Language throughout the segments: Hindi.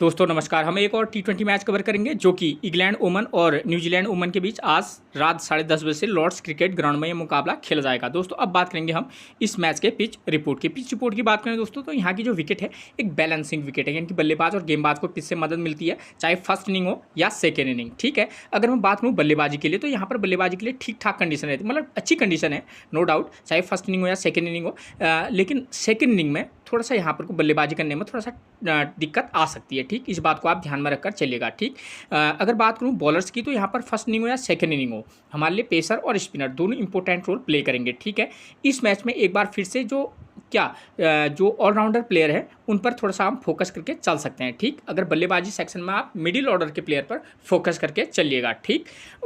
दोस्तों नमस्कार। हम एक और टी20 मैच कवर करेंगे जो कि इंग्लैंड ओमन और न्यूजीलैंड ओमन के बीच आज रात 10:30 बजे से लॉर्ड्स क्रिकेट ग्राउंड में ये मुकाबला खेला जाएगा। दोस्तों अब बात करेंगे हम इस मैच के पिच रिपोर्ट की। पिच रिपोर्ट की बात करें दोस्तों तो यहाँ की जो विकेट है एक बैलेंसिंग विकेट है, यानी कि बल्लेबाज और गेंदबाज को पिच से मदद मिलती है, चाहे फर्स्ट इनिंग हो या सेकेंड इनिंग। ठीक है, अगर मैं बात करूँ बल्लेबाजी के लिए तो यहाँ पर बल्लेबाजी के लिए ठीक ठाक कंडीशन रहती है, मतलब अच्छी कंडीशन है नो डाउट, चाहे फर्स्ट इनिंग हो या सेकेंड इनिंग हो। लेकिन सेकेंड इनिंग में थोड़ा सा यहाँ पर को बल्लेबाजी करने में थोड़ा सा दिक्कत आ सकती है। ठीक, इस बात को आप ध्यान में रखकर चलिएगा। ठीक, अगर बात करूँ बॉलर्स की तो यहाँ पर फर्स्ट इनिंग हो या सेकंड इनिंग हो, हमारे लिए पेसर और स्पिनर दोनों इंपॉर्टेंट रोल प्ले करेंगे। ठीक है, इस मैच में एक बार फिर से जो ऑलराउंडर प्लेयर है उन पर थोड़ा सा हम फोकस करके चल सकते हैं। ठीक, अगर बल्लेबाजी सेक्शन में आप मिडिल ऑर्डर के प्लेयर पर फोकस करके चलिएगा। ठीक,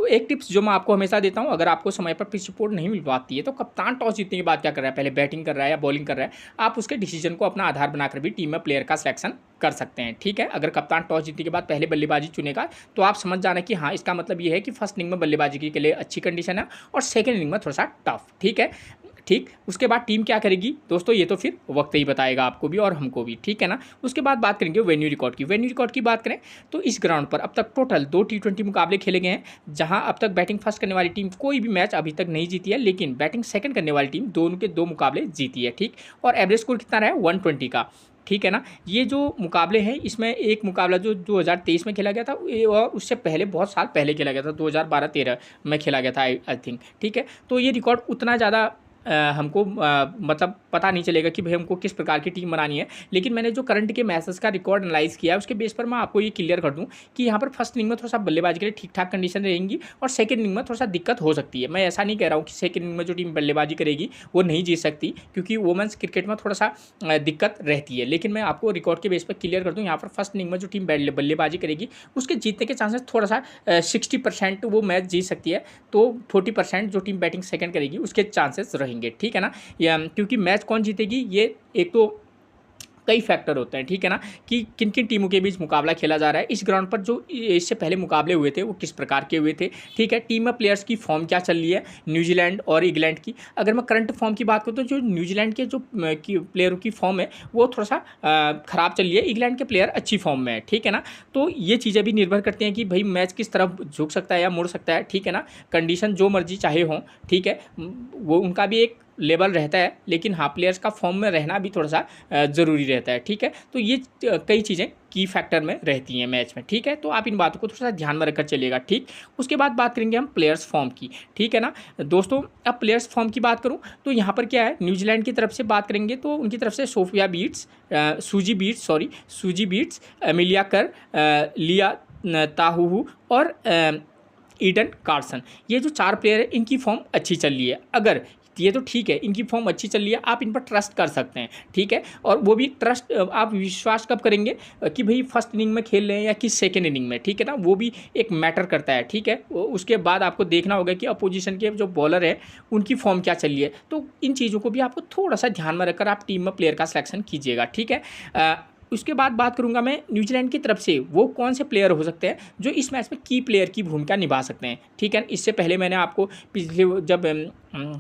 एक टिप्स जो मैं आपको हमेशा देता हूँ, अगर आपको समय पर पिच रिपोर्ट नहीं मिल पाती है तो कप्तान टॉस जीतने के बाद क्या कर रहा है, पहले बैटिंग कर रहा है या बॉलिंग कर रहा है, आप उसके डिसीजन को अपना आधार बनाकर भी टीम में प्लेयर का सिलेक्शन कर सकते हैं। ठीक है, अगर कप्तान टॉस जीतने के बाद पहले बल्लेबाजी चुनेगा तो आप समझ जाना कि हाँ, इसका मतलब ये है कि फर्स्ट इनिंग में बल्लेबाजी के लिए अच्छी कंडीशन है और सेकंड इनिंग में थोड़ा सा टफ। ठीक है, ठीक, उसके बाद टीम क्या करेगी दोस्तों ये तो फिर वक्त ही बताएगा आपको भी और हमको भी। ठीक है ना, उसके बाद बात करेंगे वेन्यू रिकॉर्ड की। वेन्यू रिकॉर्ड की बात करें तो इस ग्राउंड पर अब तक टोटल 2 टी20 मुकाबले खेले गए हैं, जहां अब तक बैटिंग फर्स्ट करने वाली टीम कोई भी मैच अभी तक नहीं जीती है, लेकिन बैटिंग सेकंड करने वाली टीम दोनों के 2 मुकाबले जीती है। ठीक, और एवरेज स्कोर कितना रहा है 120 का। ठीक है ना, ये जो मुकाबले हैं इसमें एक मुकाबला जो 2023 में खेला गया था और उससे पहले बहुत साल पहले खेला गया था, 2012-13 में खेला गया था आई थिंक। ठीक है, तो ये रिकॉर्ड उतना ज़्यादा हमको मतलब पता नहीं चलेगा कि भाई हमको किस प्रकार की टीम बनानी है, लेकिन मैंने जो करंट के मैचेस का रिकॉर्ड एनालाइज किया है उसके बेस पर मैं आपको ये क्लियर कर दूं कि यहाँ पर फर्स्ट इनिंग में थोड़ा सा बल्लेबाजी के लिए ठीक ठाक कंडीशन रहेंगी और सेकंड इनिंग में थोड़ा सा दिक्कत हो सकती है। मैं ऐसा नहीं कह रहा हूँ कि सेकंड इनिंग में जो टीम बल्लेबाजी करेगी वो नहीं जीत सकती, क्योंकि वुमेंस क्रिकेट में थोड़ा सा दिक्कत रहती है, लेकिन मैं आपको रिकॉर्ड के बेस पर क्लियर कर दूँ यहाँ पर फर्स्ट इनिंग में जो टीम बल्लेबाजी करेगी उसके जीतने के चांसेस थोड़ा सा 60% वो मैच जीत सकती है, तो 40% जो टीम बैटिंग सेकंड करेगी उसके चांसेस रहेंगे। ठीक है ना, या क्योंकि मैच कौन जीतेगी ये एक तो कई फैक्टर होते हैं। ठीक है ना, कि किन किन टीमों के बीच मुकाबला खेला जा रहा है, इस ग्राउंड पर जो इससे पहले मुकाबले हुए थे वो किस प्रकार के हुए थे। ठीक है, टीम में प्लेयर्स की फॉर्म क्या चल रही है न्यूजीलैंड और इंग्लैंड की। अगर मैं करंट फॉर्म की बात करूँ तो जो न्यूजीलैंड के जो प्लेयरों की फॉर्म है वो थोड़ा सा ख़राब चल रही है, इंग्लैंड के प्लेयर अच्छी फॉर्म में है। ठीक है ना, तो ये चीज़ें भी निर्भर करती हैं कि भाई मैच किस तरफ झुक सकता है या मुड़ सकता है। ठीक है ना, कंडीशन जो मर्जी चाहे हों, ठीक है, वो उनका भी एक लेवल रहता है, लेकिन हाँ प्लेयर्स का फॉर्म में रहना भी थोड़ा सा ज़रूरी रहता है। ठीक है, तो ये कई चीज़ें की फैक्टर में रहती हैं मैच में। ठीक है, तो आप इन बातों को थोड़ा सा ध्यान में रखकर चलिएगा। ठीक, उसके बाद बात करेंगे हम प्लेयर्स फॉर्म की। ठीक है ना दोस्तों, अब प्लेयर्स फॉर्म की बात करूं तो यहाँ पर क्या है, न्यूजीलैंड की तरफ से बात करेंगे तो उनकी तरफ से सूजी बीट्स, एमिलिया कर, लिया ताहू और ईडन कार्सन, ये जो 4 प्लेयर है इनकी फॉर्म अच्छी चल रही है। अगर ये तो ठीक है, इनकी फॉर्म अच्छी चल रही है, आप इन पर ट्रस्ट कर सकते हैं। ठीक है, और वो भी ट्रस्ट आप विश्वास कब करेंगे कि भाई फर्स्ट इनिंग में खेल रहे हैं या कि सेकेंड इनिंग में। ठीक है ना, वो भी एक मैटर करता है। ठीक है, उसके बाद आपको देखना होगा कि अपोजिशन के जो बॉलर है उनकी फॉर्म क्या चल रही है, तो इन चीज़ों को भी आपको थोड़ा सा ध्यान में रखकर आप टीम में प्लेयर का सिलेक्शन कीजिएगा। ठीक है, उसके बाद बात करूंगा मैं न्यूजीलैंड की तरफ से वो कौन से प्लेयर हो सकते हैं जो इस मैच में की प्लेयर की भूमिका निभा सकते हैं। ठीक है, इससे पहले मैंने आपको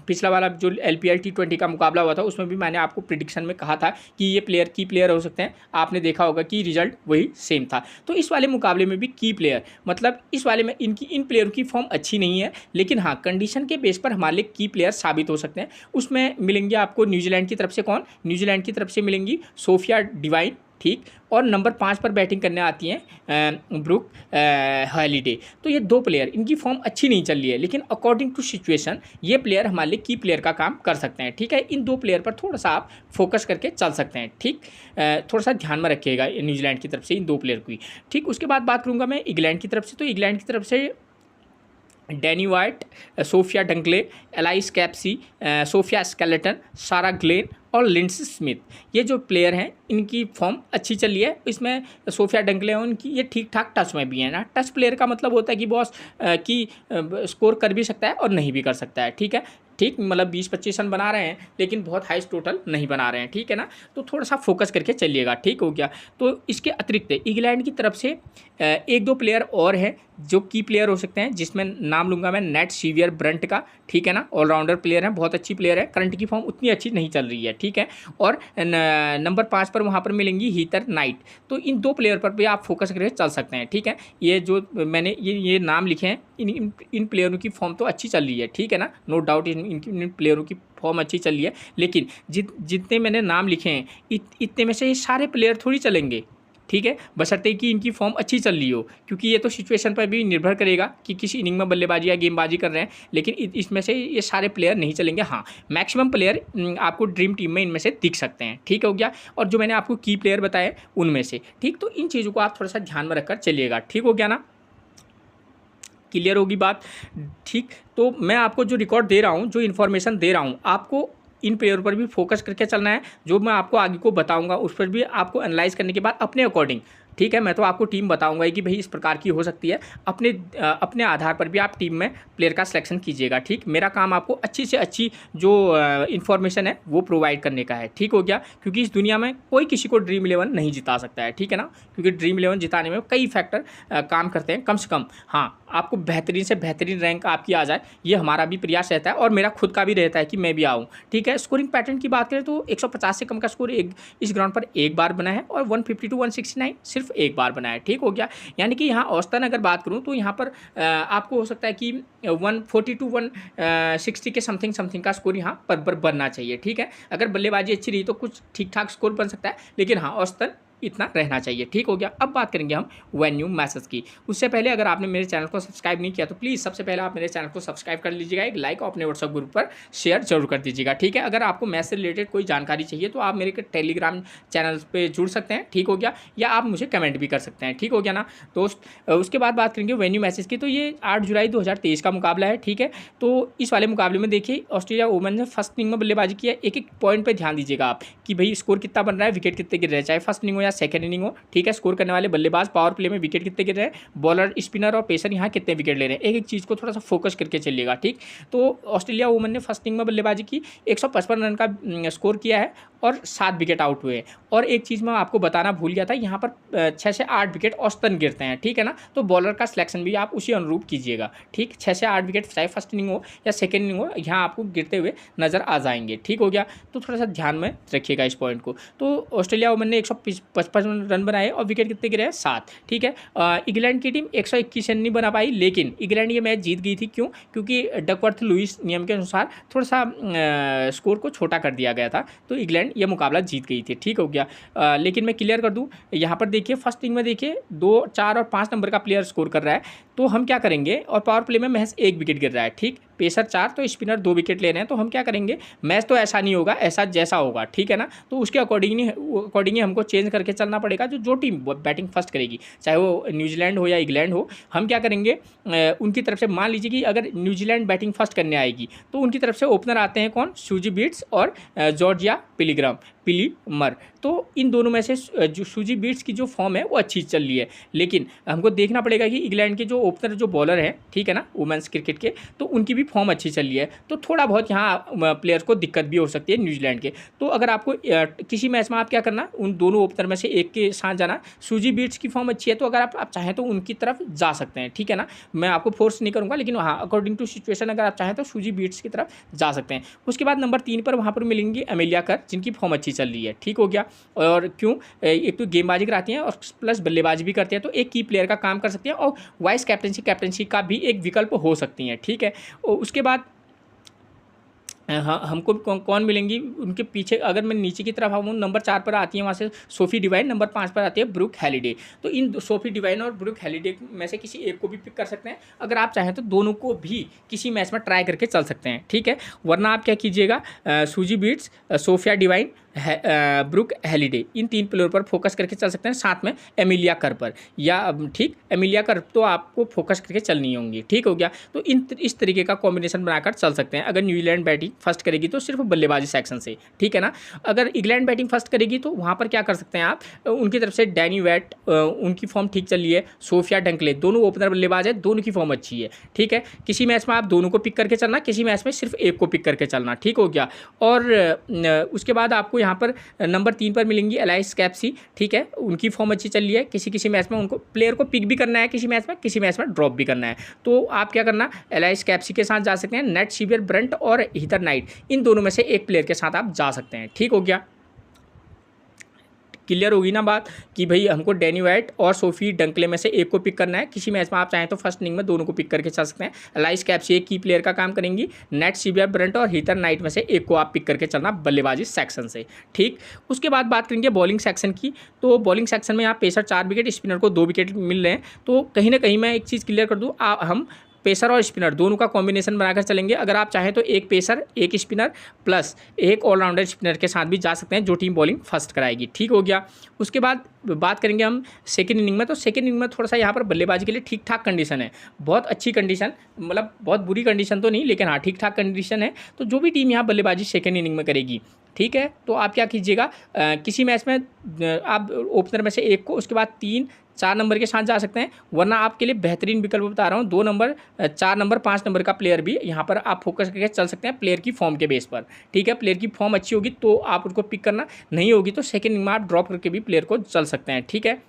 पिछला वाला जो LPL T20 का मुकाबला हुआ था उसमें भी मैंने आपको प्रिडिक्शन में कहा था कि ये प्लेयर की प्लेयर हो सकते हैं, आपने देखा होगा कि रिजल्ट वही सेम था। तो इस वाले मुकाबले में भी की प्लेयर, मतलब इस वाले में इन प्लेयरों की फॉर्म अच्छी नहीं है, लेकिन हाँ कंडीशन के बेस पर हमारे लिए की प्लेयर साबित हो सकते हैं। उसमें मिलेंगे आपको न्यूजीलैंड की तरफ से कौन, न्यूजीलैंड की तरफ से मिलेंगी सोफिया डिवाइन। ठीक, और नंबर 5 पर बैटिंग करने आती हैं ब्रूक हॉलिडे। तो ये 2 प्लेयर, इनकी फॉर्म अच्छी नहीं चल रही है, लेकिन अकॉर्डिंग टू सिचुएशन ये प्लेयर हमारे लिए की प्लेयर का काम कर सकते हैं। ठीक है, इन 2 प्लेयर पर थोड़ा सा आप फोकस करके चल सकते हैं। ठीक, थोड़ा सा ध्यान में रखिएगा न्यूजीलैंड की तरफ से इन 2 प्लेयर की। ठीक, उसके बाद बात करूँगा मैं इंग्लैंड की तरफ से, तो इंग्लैंड की तरफ से Danni Wyatt, Sophia Dunkley, Alice Capsey, Sophia Ecclestone, Sarah Glenn और लिंडसे स्मिथ, ये जो प्लेयर हैं इनकी फॉर्म अच्छी चली है। इसमें सोफिया डंकले हैं उनकी ये ठीक ठाक टच में भी है ना। टच प्लेयर का मतलब होता है कि बॉस की स्कोर कर भी सकता है और नहीं भी कर सकता है। ठीक है, ठीक, मतलब 20-25 रन बना रहे हैं लेकिन बहुत हाईएस्ट टोटल नहीं बना रहे हैं, ठीक है ना। तो थोड़ा सा फोकस करके चलिएगा, ठीक हो गया। तो इसके अतिरिक्त इंग्लैंड की तरफ से एक दो प्लेयर और हैं जो की प्लेयर हो सकते हैं, जिसमें नाम लूँगा मैं नेट सीवियर ब्रंट का, ठीक है ना। ऑलराउंडर प्लेयर है, बहुत अच्छी प्लेयर है, करंट की फॉर्म उतनी अच्छी नहीं चल रही है, ठीक है। और नंबर 5 पर वहाँ पर मिलेंगी हीथर नाइट। तो इन दो प्लेयर पर भी आप फोकस करके चल सकते हैं, ठीक है। ये जो मैंने ये नाम लिखे हैं, इन प्लेयरों की फॉर्म तो अच्छी चल रही है, ठीक है ना, नो डाउट इन प्लेयरों की फॉर्म अच्छी चल रही है। लेकिन जितने मैंने नाम लिखे हैं इतने में से ये सारे प्लेयर थोड़ी चलेंगे, ठीक है, बशर्ते कि इनकी फॉर्म अच्छी चल रही हो, क्योंकि ये तो सिचुएशन पर भी निर्भर करेगा कि किस इनिंग में बल्लेबाजी या गेंदबाजी कर रहे हैं। लेकिन इसमें से ये सारे प्लेयर नहीं चलेंगे। हाँ, मैक्सिमम प्लेयर आपको ड्रीम टीम में इनमें से दिख सकते हैं, ठीक हो गया। और जो मैंने आपको की प्लेयर बताए उनमें से, ठीक, तो इन चीज़ों को आप थोड़ा सा ध्यान में रखकर चलिएगा, ठीक हो गया ना, क्लियर होगी बात, ठीक। तो मैं आपको जो रिकॉर्ड दे रहा हूँ, जो इन्फॉर्मेशन दे रहा हूँ, आपको इन प्लेयर पर भी फोकस करके चलना है। जो मैं आपको आगे को बताऊंगा उस पर भी आपको एनालाइज करने के बाद अपने अकॉर्डिंग, ठीक है, मैं तो आपको टीम बताऊंगा ही कि भाई इस प्रकार की हो सकती है, अपने आधार पर भी आप टीम में प्लेयर का सिलेक्शन कीजिएगा, ठीक। मेरा काम आपको अच्छी से अच्छी जो इन्फॉर्मेशन है वो प्रोवाइड करने का है, ठीक हो गया। क्योंकि इस दुनिया में कोई किसी को ड्रीम 11 नहीं जिता सकता है, ठीक है ना, क्योंकि ड्रीम 11 जिताने में कई फैक्टर काम करते हैं। कम से कम हाँ, आपको बेहतरीन से बेहतरीन रैंक आपकी आ जाए, ये हमारा भी प्रयास रहता है और मेरा खुद का भी रहता है कि मैं भी आऊँ, ठीक है। स्कोरिंग पैटर्न की बात करें तो 150 से कम का स्कोर इस ग्राउंड पर एक बार बना है और 150 to 169 सिर्फ एक बार बना है, ठीक हो गया। यानी कि यहाँ औसतन अगर बात करूँ तो यहाँ पर आपको हो सकता है कि 140 to 160 के समथिंग का स्कोर यहाँ पर बनना चाहिए, ठीक है। अगर बल्लेबाजी अच्छी रही तो कुछ ठीक ठाक स्कोर बन सकता है, लेकिन हाँ औसतन इतना रहना चाहिए, ठीक हो गया। अब बात करेंगे हम वेन्यू मैसेज की। उससे पहले अगर आपने मेरे चैनल को सब्सक्राइब नहीं किया तो प्लीज़ सबसे पहले आप मेरे चैनल को सब्सक्राइब कर लीजिएगा, एक लाइक और अपने व्हाट्सएप ग्रुप पर शेयर जरूर कर दीजिएगा, ठीक है। अगर आपको मैच से रिलेटेड कोई जानकारी चाहिए तो आप मेरे टेलीग्राम चैनल पर जुड़ सकते हैं, ठीक हो गया, या आप मुझे कमेंट भी कर सकते हैं, ठीक हो गया ना दोस्त। उसके बाद बात करेंगे वेन्यू मैसेज की। तो ये 8 जुलाई 2023 का मुकाबला है, ठीक है। तो इस वाले मुकाबले में देखिए ऑस्ट्रेलिया वुमेन ने फर्स्ट इनिंग में बल्लेबाजी की है। एक एक पॉइंट पर ध्यान दीजिएगा आप कि भाई स्कोर कितना बन रहा है, विकेट कितने गिर रहे हैं, चाहे फर्स्ट इनिंग हो या सेकंड इनिंग हो, ठीक है। स्कोर करने वाले बल्लेबाज पावर प्ले में विकेट कितने गिर रहे हैं, बॉलर स्पिनर और पेसर यहाँ कितने विकेट ले रहे हैं, एक एक चीज़ को थोड़ा सा फोकस करके चलिएगा, ठीक। तो ऑस्ट्रेलिया वुमेन ने फर्स्ट इनिंग में बल्लेबाजी की, 155 रन का स्कोर किया है और 7 विकेट आउट हुए। और एक चीज़ मैं आपको बताना भूल गया था, यहाँ पर 6 से 8 विकेट औसतन गिरते हैं, ठीक है ना। तो बॉलर का सिलेक्शन भी आप उसी अनुरूप कीजिएगा, ठीक। 6 से 8 विकेट चाहे फर्स्ट इनिंग हो या सेकेंड इनिंग हो, यहाँ आपको गिरते हुए नजर आ जाएंगे, ठीक हो गया। तो थोड़ा सा ध्यान में रखिएगा इस पॉइंट को। तो ऑस्ट्रेलिया वुमेन ने 155 रन बनाए और विकेट कितने गिरे हैं, 7, ठीक है। इंग्लैंड की टीम 121 रन नहीं बना पाई, लेकिन इंग्लैंड ये मैच जीत गई थी। क्यों? क्योंकि डकवर्थ लुइस नियम के अनुसार थोड़ा सा स्कोर को छोटा कर दिया गया था, तो इंग्लैंड ये मुकाबला जीत गई थी, ठीक हो गया। लेकिन मैं क्लियर कर दूं, यहाँ पर देखिए फर्स्ट इनिंग में देखिए 2, 4 और 5 नंबर का प्लेयर स्कोर कर रहा है, तो हम क्या करेंगे, और पावर प्ले में महज 1 विकेट गिर रहा है, ठीक। पेसर 4 तो स्पिनर 2 विकेट ले रहे हैं, तो हम क्या करेंगे, मैच तो ऐसा नहीं होगा, ऐसा जैसा होगा, ठीक है ना। तो उसके अकॉर्डिंगली हमको चेंज करके चलना पड़ेगा। जो टीम बैटिंग फर्स्ट करेगी, चाहे वो न्यूजीलैंड हो या इंग्लैंड हो, हम क्या करेंगे, उनकी तरफ से मान लीजिए कि अगर न्यूजीलैंड बैटिंग फर्स्ट करने आएगी तो उनकी तरफ से ओपनर आते हैं कौन, सूजी बीट्स और जॉर्जिया पिलीमर। तो इन दोनों में से जो सूजी बीट्स की जो फॉर्म है वो अच्छी चल रही है, लेकिन हमको देखना पड़ेगा कि इंग्लैंड के जो ओपनर जो बॉलर हैं, ठीक है ना, वुमेन्स क्रिकेट के, तो उनकी भी फॉर्म अच्छी चल रही है। तो थोड़ा बहुत यहाँ प्लेयर को दिक्कत भी हो सकती है न्यूजीलैंड के। तो अगर आपको किसी मैच में आप क्या करना, उन दोनों ओपनर में से एक के साथ जाना। सूजी बीट्स की फॉर्म अच्छी है, तो अगर आप चाहें तो उनकी तरफ जा सकते हैं, ठीक है ना। मैं आपको फोर्स नहीं करूँगा, लेकिन हाँ अकॉर्डिंग टू सिचुएशन अगर आप चाहें तो सूजी बीट्स की तरफ जा सकते हैं। उसके बाद नंबर 3 पर वहाँ पर मिलेंगी अमेलिया कर, जिनकी फॉर्म अच्छी चल रही है, ठीक हो गया। और क्यों, एक तो गेंदबाजी कराती हैं और प्लस बल्लेबाजी भी करती हैं, तो एक की प्लेयर का काम कर सकती हैं और वाइस कैप्टनसी का भी एक विकल्प हो सकती हैं, ठीक है। और उसके बाद हाँ, हमको कौन मिलेंगी उनके पीछे, अगर मैं नीचे की तरफ आऊँ, नंबर 4 पर आती है वहाँ से सोफी डिवाइन, नंबर 5 पर आती है ब्रूक हैलिडे। तो इन सोफी डिवाइन और ब्रूक हैलिडे में से किसी एक को भी पिक कर सकते हैं। अगर आप चाहें तो दोनों को भी किसी मैच में ट्राई करके चल सकते हैं, ठीक है। वरना आप क्या कीजिएगा, Suzie Bates, Sophia Devine, Brooke Halliday, इन 3 प्लेयर पर फोकस करके चल सकते हैं, साथ में एमिलिया कर पर, या ठीक एमिलिया कर तो आपको फोकस करके चलनी होंगी। ठीक हो गया, तो इस तरीके का कॉम्बिनेशन बनाकर चल सकते हैं। अगर न्यूजीलैंड बैटिंग फर्स्ट करेगी तो सिर्फ बल्लेबाजी सेक्शन से, ठीक है ना। अगर इंग्लैंड बैटिंग फर्स्ट करेगी तो वहाँ पर क्या कर सकते हैं आप, उनकी तरफ से डैनी वेट, उनकी फॉर्म ठीक चल रही है, सोफिया डंकले, दोनों ओपनर बल्लेबाज है, दोनों की फॉर्म अच्छी है। ठीक है, किसी मैच में आप दोनों को पिक करके चलना, किसी मैच में सिर्फ एक को पिक करके चलना। ठीक हो गया, और उसके बाद आपको यहाँ पर नंबर 3 पर मिलेंगी एलाइस कैप्सी। ठीक है, उनकी फॉर्म अच्छी चल रही है, किसी मैच में उनको प्लेयर को पिक भी करना है, किसी मैच में ड्रॉप भी करना है, तो आप क्या करना, एलाइस कैप्सी के साथ जा सकते हैं, नेट सीवियर ब्रंट और हीथर नाइट, इन दोनों में से एक प्लेयर के साथ आप जा सकते हैं। ठीक हो गया, क्लियर होगी ना बात कि भाई हमको डैनी वाइट और सोफी डंकले में से एक को पिक करना है। किसी मैच में आप चाहें तो फर्स्ट इनिंग में दोनों को पिक करके चल सकते हैं। एलाइस कैप्सी एक की प्लेयर का काम करेंगी, नेट सीवियर ब्रंट और हीथर नाइट में से एक को आप पिक करके चलना बल्लेबाजी सेक्शन से। ठीक, उसके बाद बात करेंगे बॉलिंग सेक्शन की। तो बॉलिंग सेक्शन में यहाँ पेसर 4 विकेट, स्पिनर को 2 विकेट मिल रहे हैं। तो कहीं ना कहीं मैं एक चीज़ क्लियर कर दूँ, हम पेसर और स्पिनर दोनों का कॉम्बिनेशन बनाकर चलेंगे। अगर आप चाहें तो एक पेसर, एक स्पिनर प्लस एक ऑलराउंडर स्पिनर के साथ भी जा सकते हैं, जो टीम बॉलिंग फर्स्ट कराएगी। ठीक हो गया, उसके बाद बात करेंगे हम सेकेंड इनिंग में। तो सेकेंड इनिंग में थोड़ा सा यहाँ पर बल्लेबाजी के लिए ठीक ठाक कंडीशन है, बहुत अच्छी कंडीशन, मतलब बहुत बुरी कंडीशन तो नहीं, लेकिन हाँ ठीक ठाक कंडीशन है। तो जो भी टीम यहाँ बल्लेबाजी सेकेंड इनिंग में करेगी, ठीक है, तो आप क्या कीजिएगा, किसी मैच में आप ओपनर में से एक को, उसके बाद 3-4 नंबर के साथ जा सकते हैं, वरना आपके लिए बेहतरीन विकल्प बता रहा हूँ, 2 नंबर, 4 नंबर, 5 नंबर का प्लेयर भी यहाँ पर आप फोकस करके चल सकते हैं प्लेयर की फॉर्म के बेस पर। ठीक है, प्लेयर की फॉर्म अच्छी होगी तो आप उनको पिक करना, नहीं होगी तो सेकेंड इनिंग में आप ड्रॉप करके भी प्लेयर को चल सकते हैं। ठीक है,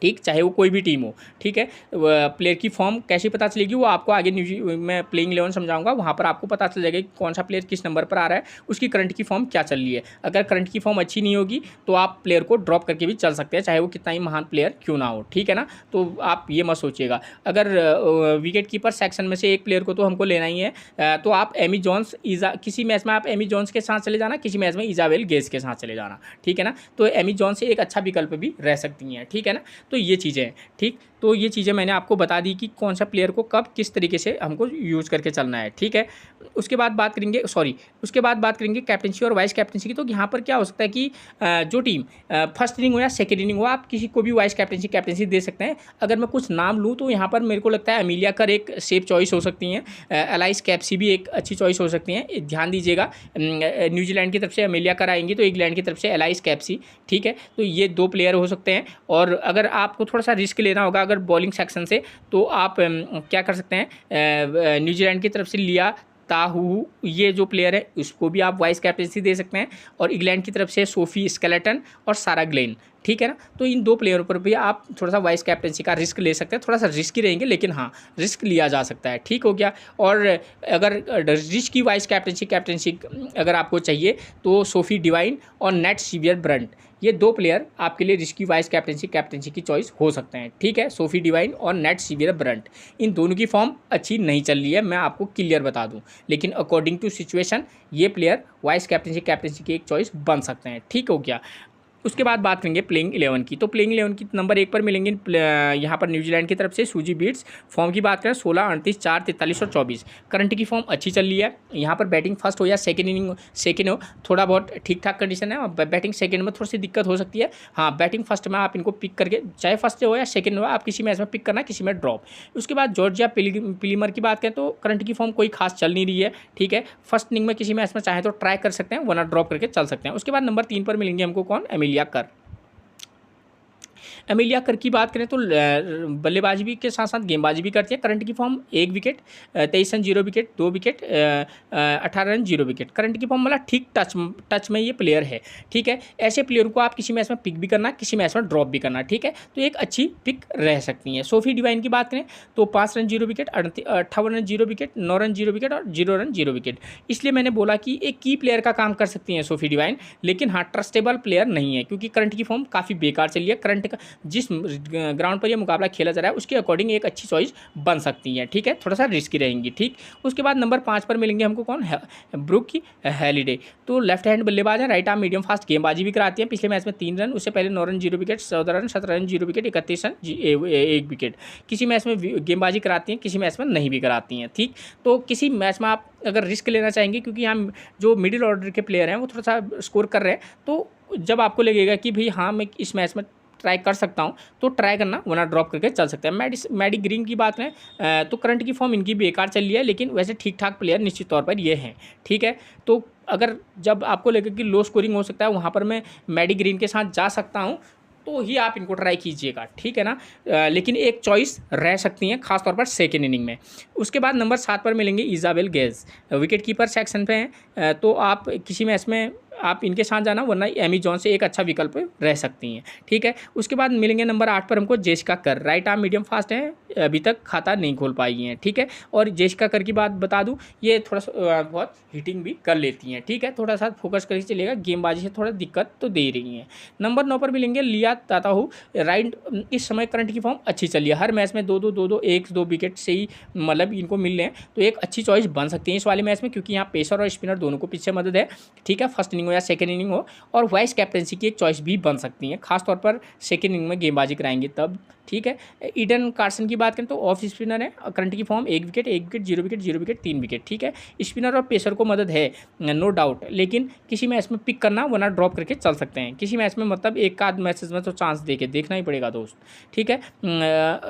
ठीक, चाहे वो कोई भी टीम हो। ठीक है, प्लेयर की फॉर्म कैसे पता चलेगी वो आपको आगे मैं प्लेइंग 11 समझाऊंगा, वहाँ पर आपको पता चल जाएगा कि कौन सा प्लेयर किस नंबर पर आ रहा है, उसकी करंट की फॉर्म क्या चल रही है। अगर करंट की फॉर्म अच्छी नहीं होगी तो आप प्लेयर को ड्रॉप करके भी चल सकते हैं, चाहे वो कितना ही महान प्लेयर क्यों ना हो। ठीक है ना, तो आप ये मत सोचिएगा। अगर विकेट कीपर सेक्शन में से एक प्लेयर को तो हमको लेना ही है, तो आप एमी जॉन्स, किसी मैच में आप एमी जॉन्स के साथ चले जाना, किसी मैच में इजाबेल गेज के साथ चले जाना। ठीक है ना, तो एमी जॉन्स से एक अच्छा विकल्प भी रह सकती हैं। ठीक है ना, तो ये चीज़ें हैं। ठीक, तो ये चीज़ें मैंने आपको बता दी कि कौन सा प्लेयर को कब किस तरीके से हमको यूज़ करके चलना है। ठीक है, उसके बाद बात करेंगे कैप्टनसी और वाइस कैप्टनसी की। तो यहाँ पर क्या हो सकता है कि जो टीम फर्स्ट इनिंग हो या सेकेंड इनिंग हो, आप किसी को भी वाइस कैप्टनसी दे सकते हैं। अगर मैं कुछ नाम लूँ तो यहाँ पर मेरे को लगता है एमिलिया कर एक सेफ चॉइस हो सकती हैं, एलाइस कैप्सी भी एक अच्छी चॉइस हो सकती हैं। ध्यान दीजिएगा, न्यूजीलैंड की तरफ से एमिलिया कर आएंगी तो इंग्लैंड की तरफ से एलाइस कैप्सी। ठीक है, तो ये 2 प्लेयर हो सकते हैं। और अगर आपको थोड़ा सा रिस्क लेना होगा अगर बॉलिंग सेक्शन से, तो आप क्या कर सकते हैं, न्यूजीलैंड की तरफ से लिया ताहू, ये जो प्लेयर है उसको भी आप वाइस कैप्टनसी दे सकते हैं, और इंग्लैंड की तरफ से सोफी स्केलेटन और सारा ग्लेन। ठीक है ना, तो इन 2 प्लेयरों पर भी आप थोड़ा सा वाइस कैप्टनसी का रिस्क ले सकते हैं। थोड़ा सा रिस्की रहेंगे, लेकिन हाँ रिस्क लिया जा सकता है। ठीक हो गया, और अगर रिस्क की वाइस कैप्टनसी अगर आपको चाहिए तो सोफी डिवाइन और नेट सीवियर ब्रंट, ये 2 प्लेयर आपके लिए रिस्की वाइस कैप्टनसी की चॉइस हो सकते हैं। ठीक है, सोफी डिवाइन और नेट सीवियर ब्रंट, इन दोनों की फॉर्म अच्छी नहीं चल रही है, मैं आपको क्लियर बता दूं, लेकिन अकॉर्डिंग टू सिचुएशन ये प्लेयर वाइस कैप्टनसी की एक चॉइस बन सकते हैं। ठीक हो गया, उसके बाद बात करेंगे प्लेइंग 11 की। तो प्लेइंग 11 की नंबर 1 पर मिलेंगे यहाँ पर न्यूजीलैंड की तरफ से सुजी बीट्स। फॉर्म की बात करें 16, 38, 4, 43 और 24, करंट की फॉर्म अच्छी चल रही है। यहाँ पर बैटिंग फर्स्ट हो या सेकेंड हो, थोड़ा बहुत ठीक ठाक कंडीशन है, और बैटिंग सेकेंड में थोड़ी सी दिक्कत हो सकती है। हाँ, बैटिंग फर्स्ट में आप इनको पिक करके, चाहे फर्स्ट हो या सेकेंड हो, आप किसी मैच में पिक करना, किसी में ड्रॉप। उसके बाद जॉर्जिया पिलीमर की बात करें तो करंट की फॉर्म कोई खास चल नहीं रही है। ठीक है, फर्स्ट इनिंग में किसी मैच में चाहे तो ट्राई कर सकते हैं, वरना ड्रॉप करके चल सकते हैं। उसके बाद नंबर 3 पर मिलेंगे हमको कौन, एमिलिया कर। एमिलिया कर की बात करें तो बल्लेबाजी भी के साथ साथ गेंदबाजी भी करती है। करंट की form 1 wicket, 23 run 0 wicket, 2 wicket, 18 run 0 wicket. Current की फॉर्म मतलब ठीक टच में ये प्लेयर है। ठीक है, ऐसे प्लेयर को आप किसी मैच में पिक भी करना, किसी मैच में ड्रॉप भी करना। ठीक है, तो एक अच्छी पिक रह सकती है। सोफी डिवाइन की बात करें तो 5 run 0 wicket, 58 run 0 wicket, 9 run 0 wicket और 0 रन 0 विकेट। इसलिए मैंने बोला कि एक की प्लेयर का काम कर सकती हैं सोफी डिवाइन, लेकिन हाँ ट्रस्टेबल प्लेयर नहीं है, क्योंकि करंट की फॉर्म काफ़ी बेकार चली है। करंट का जिस ग्राउंड पर ये मुकाबला खेला जा रहा है उसके अकॉर्डिंग एक अच्छी चॉइस बन सकती है, ठीक है, थोड़ा सा रिस्की रहेंगी, ठीक। उसके बाद नंबर 5 पर मिलेंगे हमको कौन, ब्रुक की हैलिडे। तो लेफ्ट हैंड बल्लेबाज है, राइट आर्म मीडियम फास्ट गेंदबाजी भी कराती है। पिछले मैच में 3 रन, उससे पहले 9 run 0 wicket, 14 run 17 run 0 wicket, 31 run 1 wicket. किसी मैच में गेंदबाजी कराती हैं, किसी मैच में नहीं भी कराती हैं, ठीक। तो किसी मैच में आप अगर रिस्क लेना चाहेंगे, क्योंकि हम जो मिडिल ऑर्डर के प्लेयर हैं वो थोड़ा सा स्कोर कर रहे हैं, तो जब आपको लगेगा कि भाई हाँ मैं इस मैच में ट्राई कर सकता हूँ तो ट्राई करना, वरना ड्रॉप करके चल सकते हैं। मैडी ग्रीन की बात करें तो करंट की फॉर्म इनकी बेकार चल रही है, लेकिन वैसे ठीक ठाक प्लेयर निश्चित तौर पर ये हैं, ठीक है। तो अगर जब आपको लगे कि लो स्कोरिंग हो सकता है, वहाँ पर मैं मैडी ग्रीन के साथ जा सकता हूँ, तो ही आप इनको ट्राई कीजिएगा, ठीक है ना। लेकिन एक चॉइस रह सकती हैं खासतौर पर सेकेंड इनिंग में। उसके बाद नंबर 7 पर मिलेंगे Isabel gauge, wicket keeper section पे हैं। तो आप किसी मैच में आप इनके साथ जाना, वरना एमी जॉन से एक अच्छा विकल्प रह सकती हैं, ठीक है। उसके बाद मिलेंगे नंबर 8 पर हमको जेसिका कर, राइट आर्म मीडियम फास्ट है, अभी तक खाता नहीं खोल पाई हैं, ठीक है। और जेसिका कर की बात बता दूं, ये थोड़ा सा बहुत हिटिंग भी कर लेती हैं, ठीक है। थोड़ा सा फोकस करके चलिएगा, गेंदबाजी से थोड़ा दिक्कत तो दे रही हैं। नंबर 9 पर मिलेंगे लिया ताताहू, राइट। इस समय करंट की फॉर्म अच्छी चल रही है, हर मैच में 2-2 1-2 विकेट से ही मतलब इनको मिल रहे हैं, तो एक अच्छी चॉइस बन सकती है इस वाले मैच में, क्योंकि यहाँ पेसर और स्पिनर दोनों को पीछे मदद है, ठीक है। फर्स्ट इनिंग हो या सेकेंड इनिंग हो, और वाइस कैप्टनसी की एक चॉइस भी बन सकती है, खासतौर पर सेकेंड इनिंग में गेंदबाजी कराएंगे तब, ठीक है। ईडन कार्सन की बात करें तो ऑफ स्पिनर है, करंट की form 1 wicket 1 wicket 0 wicket 0 wicket 3 wicket, ठीक है। स्पिनर और पेसर को मदद है नो डाउट, लेकिन किसी मैच में पिक करना, वरना ड्रॉप करके चल सकते हैं किसी मैच में, मतलब एक आध मैचेस में तो चांस देके देखना ही पड़ेगा दोस्त, ठीक है।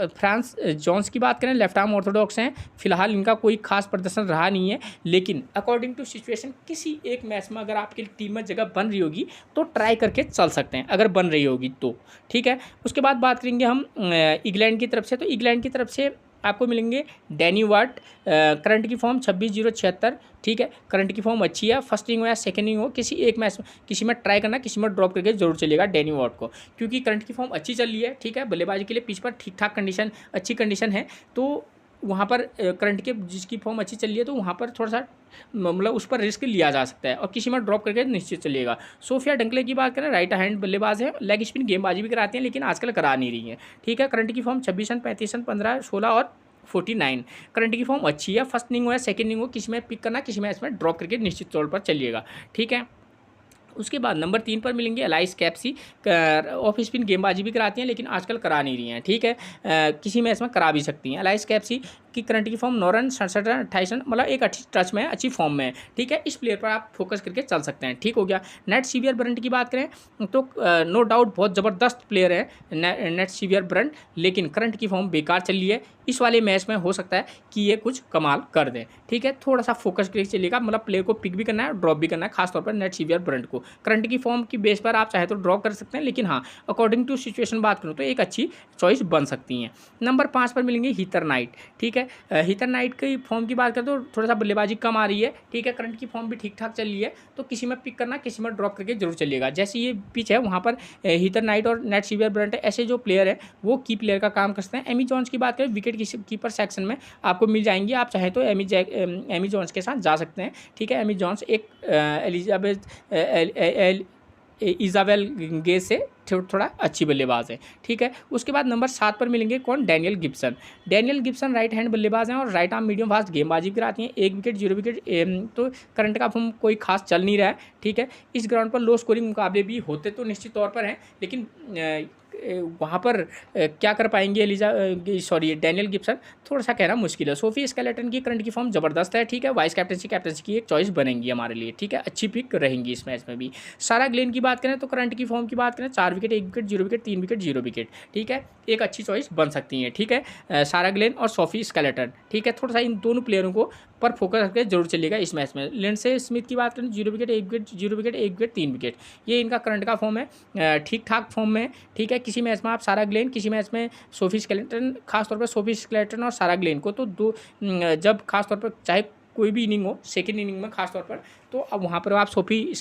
फ्रांस जॉन्स की बात करें, लेफ्ट आर्म ऑर्थोडॉक्स हैं, फिलहाल इनका कोई खास प्रदर्शन रहा नहीं है, लेकिन अकॉर्डिंग टू सिचुएशन किसी एक मैच में अगर आपकी टीम में जगह बन रही होगी तो ट्राई करके चल सकते हैं, अगर बन रही होगी तो, ठीक है। उसके बाद बात करेंगे हम इंग्लैंड की तरफ से, तो इंग्लैंड की तरफ से आपको मिलेंगे डैनी वार्ट, करंट की फॉर्म 26-0-76, ठीक है। करंट की फॉर्म अच्छी है, फर्स्ट इनिंग हो या सेकंड इनिंग हो, किसी एक मैच में किसी में ट्राई करना, किसी में ड्रॉप करके जरूर चलिएगा डैनी वार्ट को, क्योंकि करंट की फॉर्म अच्छी चल रही है, ठीक है। बल्लेबाजी के लिए पिच पर ठीक ठाक कंडीशन, अच्छी कंडीशन है, तो वहाँ पर करंट के जिसकी फॉर्म अच्छी चल रही है, तो वहाँ पर थोड़ा सा मतलब उस पर रिस्क लिया जा सकता है, और किसी में ड्रॉप करके निश्चित चलिएगा। सोफिया डंकले की बात करें, राइट हैंड बल्लेबाज है, लेग स्पिन गेंदबाजी भी कराती हैं, लेकिन आजकल करा नहीं रही हैं, ठीक है। करंट की फॉर्म 26 रन 35 रन 15 16 और 49, करंट की फॉर्म अच्छी है। फर्स्ट इनिंग हो या सेकेंड इनिंग हो, किसी में पिक करना, किसी मैच में ड्रॉप करके निश्चित तौर पर चलिएगा, ठीक है। उसके बाद नंबर 3 पर मिलेंगे एलाइस कैप्सी, ऑफ स्पिन गेंदबाजी भी कराती हैं, लेकिन आजकल करा नहीं रही हैं, ठीक है। किसी मैच में करा भी सकती हैं। एलाइस कैप्सी की करंट की फॉर्म 9 रन 67 रन 28 रन, मतलब एक अच्छी टच में है, अच्छी फॉर्म में है, ठीक है। इस प्लेयर पर आप फोकस करके चल सकते हैं, ठीक हो गया। नेट सीवियर ब्रंट की बात करें तो नो डाउट बहुत ज़बरदस्त प्लेयर है नेट सीवियर ब्रंट, लेकिन करंट की फॉर्म बेकार चल रही है। इस वाले मैच में हो सकता है कि ये कुछ कमाल कर दें, ठीक है। थोड़ा सा फोकस करके चलिएगा, मतलब प्लेयर को पिक भी करना है, ड्रॉप भी करना है, खासतौर पर नेट सीवियर ब्रंट को। करंट की फॉर्म की बेस पर आप चाहे तो ड्रॉप कर सकते हैं, लेकिन हाँ अकॉर्डिंग टू सिचुएशन बात करूँ तो एक अच्छी चॉइस बन सकती हैं। नंबर 5 पर मिलेंगे हीथर नाइट, ठीक है। हीथर नाइट की फॉर्म की बात करें तो थोड़ा सा बल्लेबाजी कम आ रही है, ठीक है। करंट की फॉर्म भी ठीक ठाक चल रही है, तो किसी में पिक करना, किसी में ड्रॉप करके जरूर चलिएगा। जैसे ये पिच है वहाँ पर हीथर नाइट और नेट सीवियर ब्रंट ऐसे जो प्लेयर है वो की प्लेयर का काम करते हैं। एमी जॉन्स की बात करें, विकेट कीपर सेक्शन में आपको मिल जाएंगी, आप चाहे तो एमी जॉन्स के साथ जा सकते हैं, ठीक है। एमी जॉन्स एक इजाबेल गेज से थोड़ा अच्छी बल्लेबाज है, ठीक है। उसके बाद नंबर 7 पर मिलेंगे कौन, Daniel Gibson. Daniel Gibson right hand बल्लेबाज हैं और राइट आर्म मीडियम फास्ट गेंदबाजी कराती हैं। 1 विकेट 0 विकेट, तो करंट का फॉर्म कोई खास चल नहीं रहा है, ठीक है। इस ग्राउंड पर लो स्कोरिंग मुकाबले भी होते तो निश्चित तौर पर हैं, लेकिन वहाँ पर क्या कर पाएंगे डैनियल गिब्सन, थोड़ा सा कहना मुश्किल है। सोफी स्केलेटन की करंट की फॉर्म ज़बरदस्त है, ठीक है। वाइस कैप्टनसी की एक चॉइस बनेंगी हमारे लिए, ठीक है। अच्छी पिक रहेंगी इस मैच में भी। सारा ग्लेन की बात करें तो करंट की फॉर्म की बात करें, 4 wicket 1 wicket 0 wicket 3 wicket 0 wicket, ठीक है। एक अच्छी चॉइस बन सकती हैं, ठीक है। सारा ग्लेन और सोफी स्केलेटन, ठीक है। थोड़ा सा इन दोनों प्लेयरों को पर फोकस करके जरूर चलिएगा इस मैच में। लिंडसे स्मिथ की बात करें, 0 wicket 1 wicket 0 wicket 1 wicket 3 wicket, ये इनका करंट का फॉर्म है, ठीक ठाक फॉर्म में, ठीक है। किसी मैच में आप सारा ग्लेन, किसी मैच में सोफी स्केलेटन, खासतौर पर सोफी स्केलेटन और सारा ग्लेन को तो जब खासतौर पर चाहे कोई भी इनिंग हो, सेकेंड इनिंग में खासतौर पर, तो अब वहाँ पर आप सोफी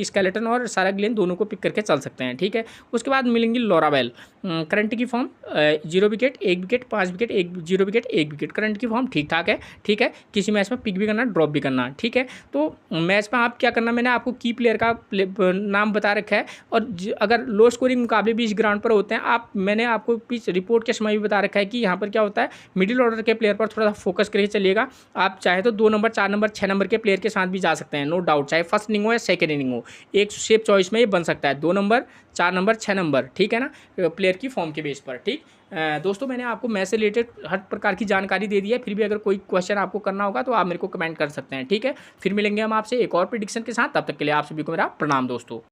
स्केलेटन और सारा ग्लेन दोनों को पिक करके चल सकते हैं, ठीक है। उसके बाद मिलेंगी लॉरा बेल। करंट की form 0 wicket 1 wicket 5 wicket 0 wicket 1 wicket. Current की फॉर्म ठीक ठाक है, ठीक है। किसी मैच में पिक भी करना, ड्रॉप भी करना, ठीक है। तो मैच में आप क्या करना, मैंने आपको की प्लेयर का नाम बता रखा है, और अगर लो स्कोरिंग मुकाबले भी इस ग्राउंड पर होते हैं, मैंने आपको पिच रिपोर्ट के समय भी बता रखा है कि यहाँ पर क्या होता है, मिडिल ऑर्डर के प्लेयर पर थोड़ा सा फोकस करके चलिएगा। आप चाहे तो 2 नंबर 4 नंबर 6 नंबर के प्लेयर के साथ भी जा सकते हैं, नो डाउट, चाहे फर्स्ट इनिंग हो या सेकंड इनिंग हो, एक सेफ चॉइस में ये बन सकता है, 2 नंबर 4 नंबर 6 नंबर, ठीक है ना, प्लेयर की फॉर्म के बेस पर, ठीक। दोस्तों मैंने आपको मैच से रिलेटेड हर प्रकार की जानकारी दे दी है, फिर भी अगर कोई क्वेश्चन आपको करना होगा तो आप मेरे को कमेंट कर सकते हैं, ठीक है। फिर मिलेंगे हम आपसे एक और प्रेडिक्शन के साथ, तब तक के लिए आप सभी को मेरा प्रणाम दोस्तों।